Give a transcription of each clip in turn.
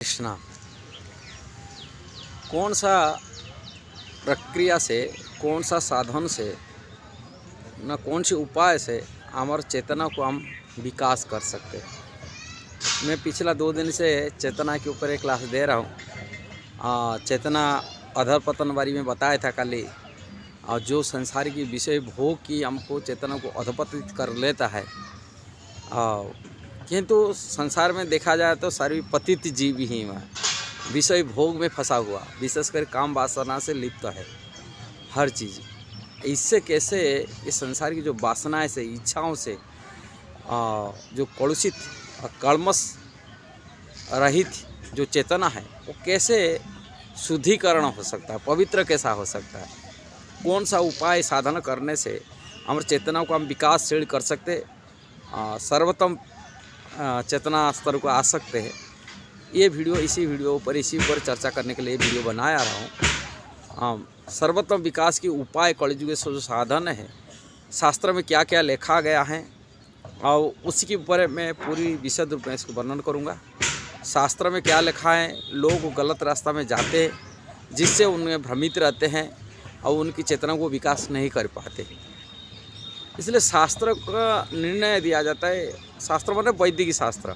कृष्णा कौन सा प्रक्रिया से, कौन सा साधन से, न कौन से उपाय से हमारे चेतना को हम विकास कर सकते हैं। मैं पिछला 2 दिन से चेतना के ऊपर एक क्लास दे रहा हूँ। चेतना अधर पतन बारी में बताया था कल ही। और जो संसार की विषय भोग की हमको चेतना को अधपतित कर लेता है। किंतु संसार में देखा जाए तो सारी पतित जीव ही है, विषय भोग में फंसा हुआ, विशेषकर काम वासना से लिप्त है हर चीज़। इससे कैसे ये संसार की जो वासनाएं से, इच्छाओं से जो कलुषित कलमश रहित जो चेतना है वो कैसे शुद्धिकरण हो सकता है, पवित्र कैसा हो सकता है, कौन सा उपाय साधन करने से हमारे चेतना को हम विकासशील कर सकते, सर्वोत्तम चेतना स्तर को आ सकते हैं। ये वीडियो इसी पर चर्चा करने के लिए वीडियो बनाया रहा हूँ। सर्वोत्तम विकास की उपाय कलयुग के जो साधन है, शास्त्र में क्या क्या लिखा गया है और उसी के ऊपर मैं पूरी विशद रूप में इसको वर्णन करूँगा। शास्त्र में क्या लिखा है, लोग गलत रास्ता में जाते हैं जिससे उनमें भ्रमित रहते हैं और उनकी चेतना को विकास नहीं कर पाते। इसलिए शास्त्र का निर्णय दिया जाता है। शास्त्र मतलब वैदिक शास्त्र,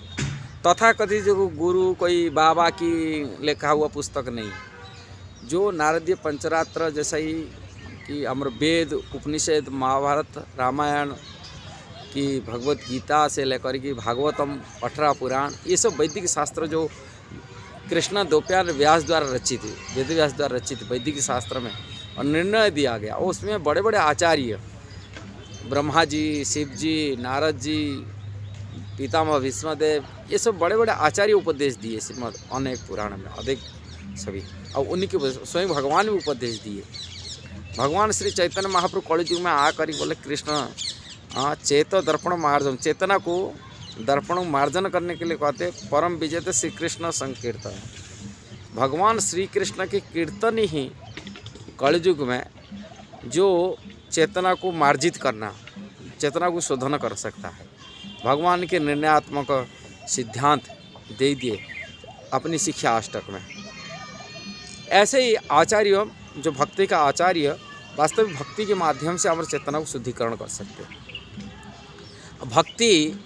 तथाकथित जो गुरु कोई बाबा की लिखा हुआ पुस्तक नहीं। जो नारदीय पंचरात्र जैसा ही कि अमर वेद, उपनिषद, महाभारत, रामायण की भगवत गीता से लेकर कि भागवतम, 18 पुराण, ये सब वैदिक शास्त्र जो कृष्ण द्वैपायन व्यास द्वारा रचित, वेद व्यास द्वारा रचित वैदिक शास्त्र में और निर्णय दिया गया। उसमें बड़े बड़े आचार्य, ब्रह्मा जी, शिव जी, नारद जी, पितामह भीष्मदेव, ये सब बड़े बड़े आचार्य उपदेश दिए श्रीमद् अनेक पुराण में, अधिक सभी। और उन्हीं के स्वयं भगवान भी उपदेश दिए। भगवान श्री चैतन्य महाप्रभु कलयुग में आकर बोले, कृष्ण चेतो दर्पण मार्जन, चेतना को दर्पण मार्जन करने के लिए कहते परम विजेता श्री कृष्ण संकीर्तन। भगवान श्री कृष्ण के कीर्तन ही कलयुग में जो चेतना को मार्जित करना, चेतना को शोधन कर सकता है। भगवान के निर्णयात्मक सिद्धांत दे दिए अपनी शिक्षा अष्टक में। ऐसे ही आचार्य, जो भक्ति का आचार्य, वास्तविक भक्ति के माध्यम से हमारे चेतना को शुद्धिकरण कर सकते हैं। भक्ति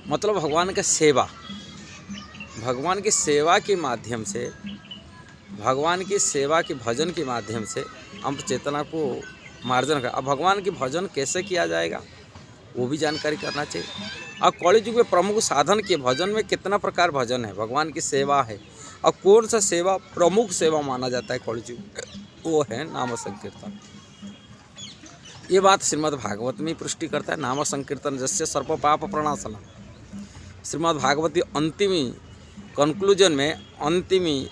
मतलब भगवान का सेवा, भगवान की सेवा के माध्यम से, भगवान की सेवा के भजन के माध्यम से हम चेतना को मार्जन कर। अब भगवान के भजन कैसे किया जाएगा वो भी जानकारी करना चाहिए। अब कलयुग में प्रमुख साधन के भजन में कितना प्रकार भजन है, भगवान की सेवा है। और कौन सा सेवा प्रमुख सेवा माना जाता है कलयुग, वो है नाम संकीर्तन। ये बात श्रीमद् भागवत में पुष्टि करता है। नाम संकीर्तन जस्य सर्व पाप प्रणाशनम। श्रीमद् भागवती अंतिमी कंक्लूजन में, अंतिमी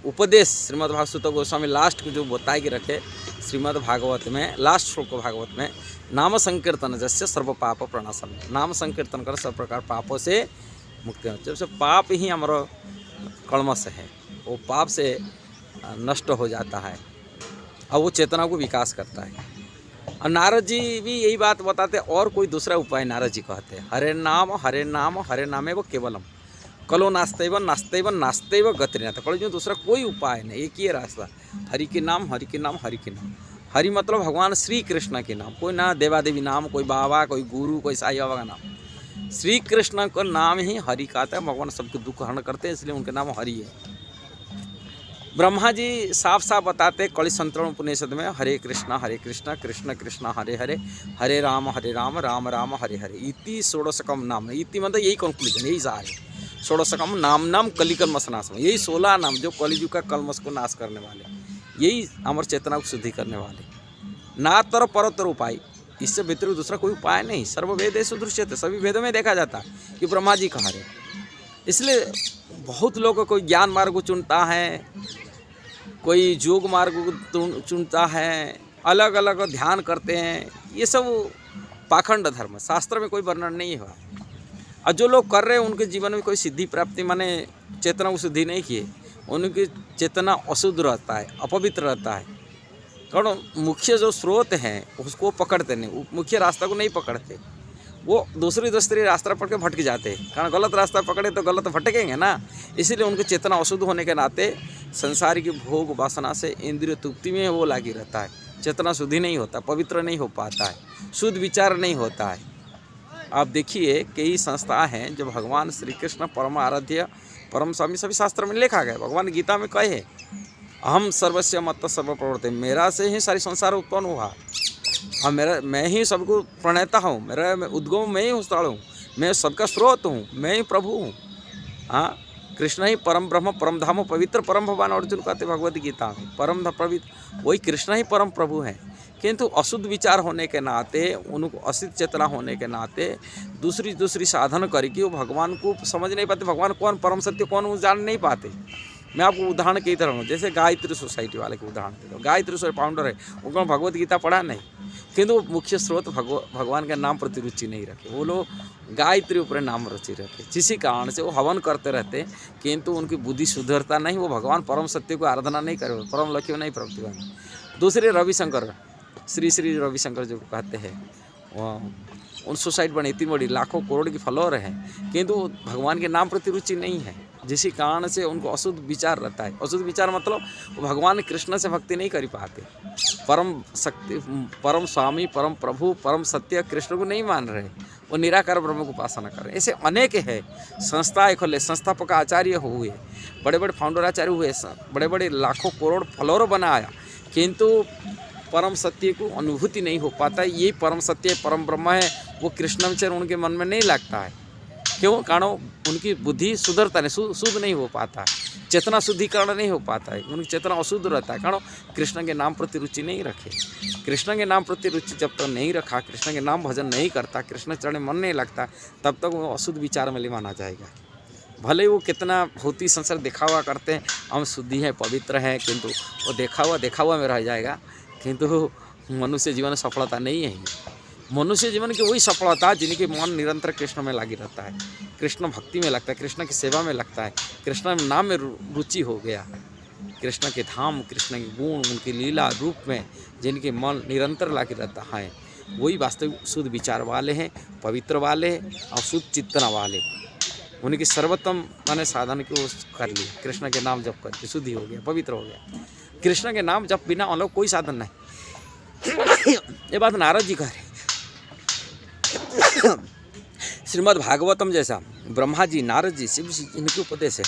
उपदेश श्रीमद् भागवत गोस्वामी लास्ट को जो बताए के रखे श्रीमद् भागवत में, लास्ट श्लोक भागवत में, नाम संकीर्तन जैसे सर्व पाप प्रणाशन, नाम संकीर्तन कर सब प्रकार पापों से मुक्ति हो। जब से पाप ही हमारा कलमश है, वो पाप से नष्ट हो जाता है और वो चेतना को विकास करता है। और नारद जी भी यही बात बताते, और कोई दूसरा उपाय नारद जी कहते हैं, हरे नाम हरे नाम हरे नामे वो केवलम, कलो नास्तेव नास्तेव नास्तेव गतिनाथ। कल दूसरा कोई उपाय नहीं, एक ही रास्ता, हरि के नाम हरि के नाम हरि के नाम। हरि मतलब भगवान श्री कृष्ण के नाम, कोई ना देवादेवी नाम, कोई बाबा, कोई गुरु, कोई साईं बाबा का नाम। श्री कृष्ण का नाम ही हरि का आता है। भगवान सबके दुख हरण करते हैं, इसलिए उनके नाम हरि है। ब्रह्मा जी साफ साफ बताते कलि संतरण उपनिषद में, हरे कृष्ण कृष्ण कृष्ण हरे हरे, हरे राम राम राम हरे हरे, इति षोडशकम नाम। इति मतलब यही कंक्लूजन, यही सार है। षोडशकम नाम नाम कलिकल्मष नाशम, यही 16 नाम जो कलियुग का कलमश को नाश करने वाले, यही अमर चेतना को शुद्धि करने वाले। नातर परतर उपाय, इससे भीतर दूसरा कोई उपाय नहीं। सर्व वेदेषु दृश्यते, सभी वेदों में देखा जाता है कि ब्रह्मा जी कहा रहे। इसलिए बहुत लोग कोई ज्ञान मार्ग को चुनता है, कोई योग मार्ग को चुनता है, अलग अलग ध्यान करते हैं। ये सब पाखंड धर्म, शास्त्र में कोई वर्णन नहीं हुआ। और जो लोग कर रहे हैं उनके जीवन में कोई सिद्धि प्राप्ति, माने चेतना को शुद्धि नहीं किए, उनकी चेतना अशुद्ध रहता है, अपवित्र रहता है। कारण मुख्य जो स्रोत हैं उसको पकड़ते नहीं, मुख्य रास्ता को नहीं पकड़ते। वो दूसरी रास्ता पकड़ के भटक जाते हैं, कारण गलत रास्ता पकड़े तो गलत भटकेंगे ना। इसीलिए उनकी चेतना अशुद्ध होने के नाते संसार की भोग वासना से इंद्रिय तृप्ति में वो लगी रहता है, चेतना शुद्धि नहीं होता, पवित्र नहीं हो पाता है, शुद्ध विचार नहीं होता है। आप देखिए कई संस्था हैं जो भगवान श्री कृष्ण परम आराध्य परम स्वामी सभी शास्त्र में लिखा गया, भगवान गीता में कहे है अहम सर्वस्व मत्त सर्व प्रवर्ते, मेरा से ही सारी संसार उत्पन्न हुआ, मैं ही सबको प्रणेता हूँ, मैं उद्गम मैं ही हूँ, मैं सबका स्रोत हूँ, मैं ही प्रभु हूँ। हाँ, कृष्ण ही परम ब्रह्म परम धाम पवित्र परम भगवान अर्जुन कहते भगवद गीता में, परम पवित्र वही कृष्ण ही परम प्रभु हैं। किंतु अशुद्ध विचार होने के नाते, उनको असिद्ध चेतना होने के नाते दूसरी साधन करके वो भगवान को समझ नहीं पाते, भगवान कौन परम सत्य कौन वो जान नहीं पाते। मैं आपको उदाहरण की तरह हूँ, जैसे गायत्री सोसाइटी वाले के उदाहरण दे दो। गायत्री सोसाइटी फाउंडर है, उनको भगवद गीता पढ़ा नहीं, किंतु मुख्य स्रोत भगवान के नाम प्रति रुचि नहीं रखे, वो लोग गायत्री ऊपर नाम रुचि रखे, जिसी कारण से वो हवन करते रहते, किंतु उनकी बुद्धि सुधरता नहीं, वो भगवान परम सत्य को आराधना नहीं करे, परम लक्ष्य नहीं प्राप्ति बने। दूसरे रविशंकर, श्री रविशंकर जो कहते हैं, उन सोसाइटी बनी इतनी बड़ी लाखों करोड़ की फॉलोअर हैं, किंतु भगवान के नाम प्रति रुचि नहीं है, जिसी कारण से उनको अशुद्ध विचार रहता है। अशुद्ध विचार मतलब वो भगवान कृष्ण से भक्ति नहीं कर पाते, परम शक्ति परम स्वामी परम प्रभु परम सत्य कृष्ण को नहीं मान रहे, वो निराकार ब्रह्म को उपासना कर रहे। ऐसे अनेक है संस्थाएं खोले, संस्थापक आचार्य हुए, बड़े बड़े फाउंडर आचार्य हुए, बड़े बड़े लाखों करोड़ फॉलोअर बनाया, किंतु परम सत्य को अनुभूति नहीं हो पाता। ये परम सत्य परम ब्रह्म है, वो कृष्ण विचार उनके मन में नहीं लगता है। क्यों? कारण उनकी बुद्धि सुधरता नहीं, शुद्ध नहीं हो पाता, चेतना शुद्धिकरण नहीं हो पाता है, उनकी चेतना अशुद्ध रहता है, कारण कृष्ण के नाम प्रति रुचि नहीं रखे। कृष्ण के नाम प्रति रुचि जब तक नहीं रखा, कृष्ण के नाम भजन नहीं करता, कृष्ण चरण मन नहीं लगता, तब तक वो अशुद्ध विचार में माना जाएगा। भले वो कितना भौतिक संसार देखा हुआ करते हैं, हम शुद्धि हैं पवित्र हैं, किंतु वो देखा हुआ में रह जाएगा, किंतु मनुष्य जीवन सफलता नहीं है। मनुष्य जीवन की वही सफलता जिनके मन निरंतर कृष्ण में लगी रहता है, कृष्ण भक्ति में लगता है, कृष्ण की सेवा में लगता है, कृष्ण नाम में रुचि हो गया, कृष्ण के धाम, कृष्ण के गुण, उनकी लीला रूप में जिनके मन निरंतर लगे रहता है, वही वास्तविक शुद्ध विचार वाले हैं, पवित्र वाले हैं और शुद्ध चिंतना वाले। उनकी सर्वोत्तम माने साधन को कर लिया, कृष्ण के नाम जप करके शुद्धि हो गया, पवित्र हो गया। कृष्ण के नाम जप बिना अलग कोई साधन नहीं। ये बात नारद जी कह रहे। श्रीमद् भागवतम जैसा ब्रह्मा जी, नारद जी, शिव जी, इनके उपदेश है।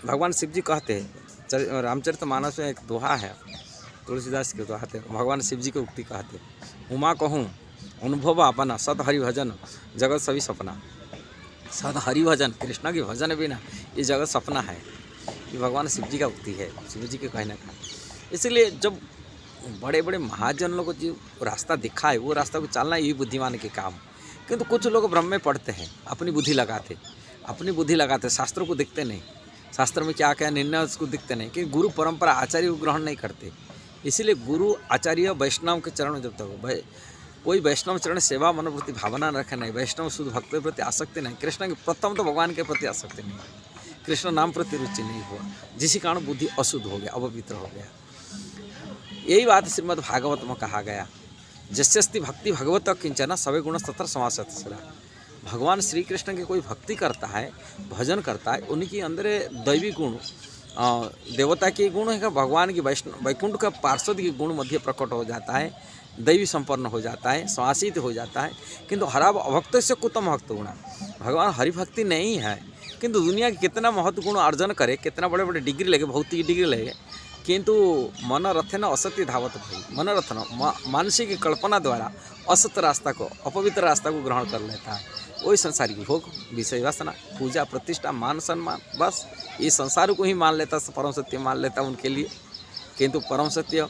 भगवान शिव जी कहते हैं, रामचरितमानस में एक दोहा है, तुलसीदास के दोहा है, भगवान शिव जी की उक्ति कहते हैं, उमा कहूँ अनुभव अपना सत हरि भजन जगत सभी सपना। सत हरि भजन, कृष्ण के भजन बिना ये जगत सपना है। ये भगवान शिव जी का उक्ति है, शिव जी के कहने का। इसलिए जब बड़े बड़े महाजन लोग को जो रास्ता दिखा है, वो रास्ता को चलना यही बुद्धिमान के काम। किंतु कुछ लोग ब्रह्म में पढ़ते हैं, अपनी बुद्धि लगाते, शास्त्रों को देखते नहीं, शास्त्र में क्या क्या निर्णय उसको दिखते नहीं, कि गुरु परंपरा आचार्य को ग्रहण नहीं करते। इसीलिए गुरु आचार्य वैष्णव के चरण जब तक हो, कोई वैष्णव चरण सेवा मनोवृत्ति भावना रखे नहीं, वैष्णव शुद्ध भक्त के प्रति आसक्ति नहीं, कृष्ण के प्रथम तो भगवान के प्रति आसक्ति नहीं, कृष्ण नाम प्रति रुचि नहीं हुआ, जिसी कारण बुद्धि अशुद्ध हो गया, अपवित्र हो गया। यही बात श्रीमद् भागवत में कहा गया, जस्यस्ति भक्ति भगवत किंचन सवे गुण तत्र समासत सदा। भगवान श्री कृष्ण की कोई भक्ति करता है, भजन करता है, उनके अंदर दैवी गुण, देवता के गुण है, भगवान की वैकुंठ का पार्षद के गुण मध्य प्रकट हो जाता है, दैवी संपन्न हो जाता है, श्वासित हो जाता है। किंतु हरा अभक्त से कुतम भक्त गुण, भगवान हरिभक्ति नहीं है, किंतु दुनिया के कितना महत्व गुण अर्जन करे, कितना बड़े बड़े डिग्री लगे, भौतिक डिग्री लगे, किंतु मन रथन असत्य धावत भाई, मन रथन मानसिक कल्पना द्वारा असत्य रास्ता को, अपवित्र रास्ता को ग्रहण कर लेता है। वही संसारी भोग, विषय वासना, पूजा प्रतिष्ठा, मान सम्मान, बस ये संसार को ही मान लेता, परम सत्य मान लेता उनके लिए। किंतु परम सत्य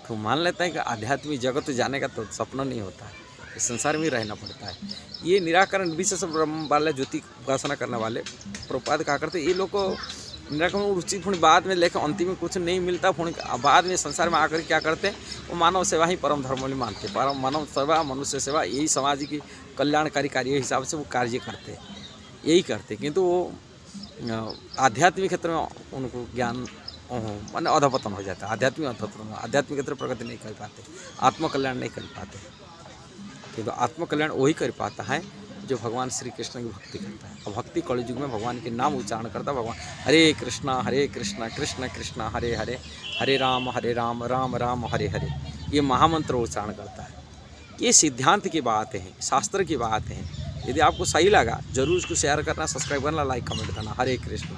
तो मान लेता है कि आध्यात्मिक जगत जाने का तो सपना नहीं होता है, इस संसार में ही रहना पड़ता है। ये निराकरण विशेष ब्रह्म वाले, ज्योति उपासना करने वाले प्रपाद कहा करते, ये लोग को निराकरण रुचि पुण्य बाद में लेकर अंतिम में कुछ नहीं मिलता, पुण्य बाद में संसार में आकर क्या करते हैं, वो मानव सेवा ही परम धर्म में मानते, परम मानव सेवा, मनुष्य सेवा, यही समाज की कल्याणकारी कार्य हिसाब से वो कार्य करते, यही करते। किंतु वो आध्यात्मिक क्षेत्र में उनको ज्ञान माने अधपतन हो जाता है, आध्यात्मिक अधपतन, आध्यात्मिक क्षेत्र प्रगति नहीं कर पाते, आत्मकल्याण नहीं कर पाते। किंतु आत्मकल्याण वही कर पाता है जो भगवान श्री कृष्ण की भक्ति करता है। और भक्ति कलि युग में भगवान के नाम उच्चारण करता है। भगवान हरे कृष्ण कृष्ण कृष्ण हरे हरे, हरे राम राम राम हरे हरे, ये महामंत्र उच्चारण करता है। ये सिद्धांत की बात है, शास्त्र की बात है। यदि आपको सही लगा जरूर उसको शेयर करना, सब्सक्राइब करना, लाइक कमेंट करना। हरे कृष्ण।